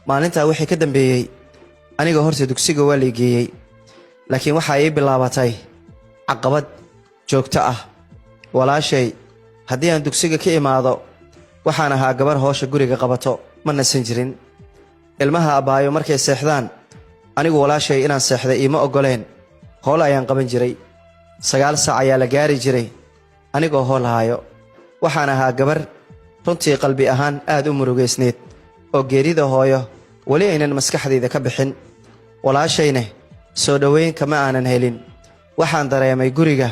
maalintaa wixii ka dambeeyay aniga horta dugsiga waa la geeyay laakiin waxa ay bilaabatay caqabad joogto ah walaashay haddii aan dugsiga ka imaado waxaan ahaa gabar hawsha guriga qabato ma nasan jirin ilmaha abaayo markay seexdaan anigu walaashay inaan seexday ima ogoleen hool ayaan qaban jiray 9 saac ayaa la gaari jiray anigoo hool haayo waxaan ahaa gabar runtii qalbi ahaan aad u murugeysneed oo geerida hooyo wali aynan maskaxdayda ka bixin walaashayna soo dhaweyn kama aanan helin waxaan dareemay guriga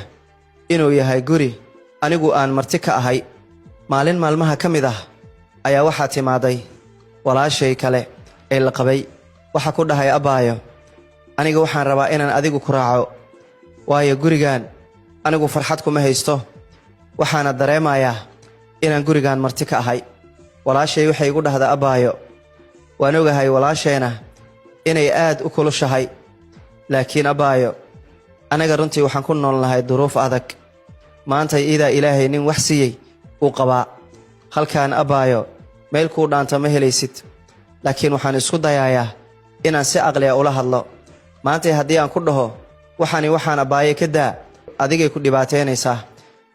inuu yahay guri anigu aan marti ka ahay maalin maalmaha ka mid ah ayaa waxaa timaaday walaashay kale ee la qabay waxa ku dhahay abaayo aniga waxaan rabaa inaan adigu ku raaco waayo gurigan anigu farxad kuma haysto waxaana dareemayaa inaan gurigan marti ka ahay walaashay waxay igu dhahdaa abaayo waan ogahay walaasheena inay aad u kulushahay laakiin abaayo anaga runtii waxaan ku noolnahay duruuf adag maanta iida ilaahay nin wax siiyay uu qabaa halkaan abaayo meel ku dhaanta ma helaysid laakiin waxaan isku dayayaa inaan si aqli ah ula hadlo maanta haddii aan ku dhaho waxaan abaayo ka daa adigay ku dhibaateynaysaa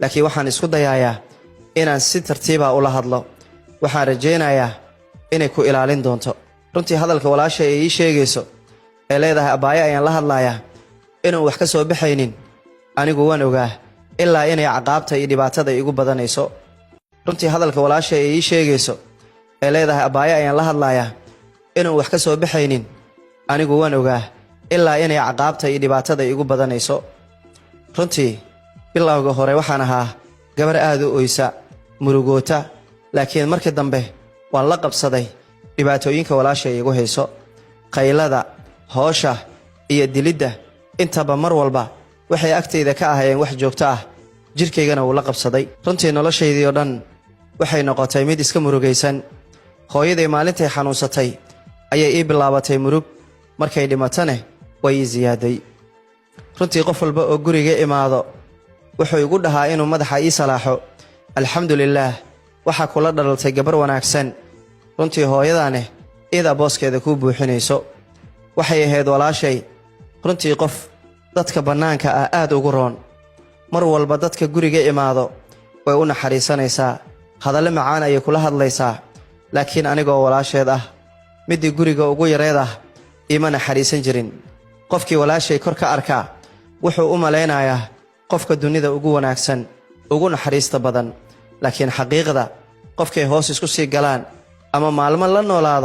laakiin waxaan isku dayayaa inaan si tartiib ah ula hadlo waxaan rajaynayaa inay ku ilaalin doonto runtii hadalka walaashay ay ii sheegayso ee leedahay abaayo ayaan la hadlayaa inuu wax ka soo baxaynin anigu waan ogaa ilaa inay caqaabta iyo dhibaatada igu badanayso runtii hadalka walaashay ay ii sheegayso ee leedahay abaayo ayaan la hadlayaa inuu wax ka soo baxaynin anigu waan ogaa ilaa inay caqaabta iyo dhibaatada igu badanayso runtii bilowga hore waxaan ahaa gabar aad u oysa murugoota laakiin markii dambe waan la qabsaday dhibaatooyinka walaashay igu hayso qaylada hoosha iyo dilidda intaba mar walba waxay agtayda ka ahayeen wax joogto ah jirkaygana wuu la qabsaday runtii noloshaydii oo dhan waxay noqotay mid iska murugaysan hooyaday maalintay xanuunsatay ayay ii bilaabatay murug markay dhimatane way ii ziyaaday runtii qof walba oo guriga imaado wuxuu igu dhahaa inuu madaxa ii salaaxo alxamdulillaah waxaa kula dhalaltay gabar wanaagsan runtii hooyadaane ida booskeeda kuu buuxinayso waxay ahayd walaashay runtii qof dadka bannaanka ah aad ugu roon mar walba dadka guriga imaado way u naxariisanaysaa hadallo macaan ayay kula hadlaysaa laakiin anigoo walaasheed ah midii guriga ugu yareed ah ima naxariisan jirin qofkii walaashay kor ka arkaa wuxuu u malaynayaa qofka dunida ugu wanaagsan ugu naxariista badan laakiin xaqiiqda qofkay hoos isku sii galaan ama maalmo la noolaado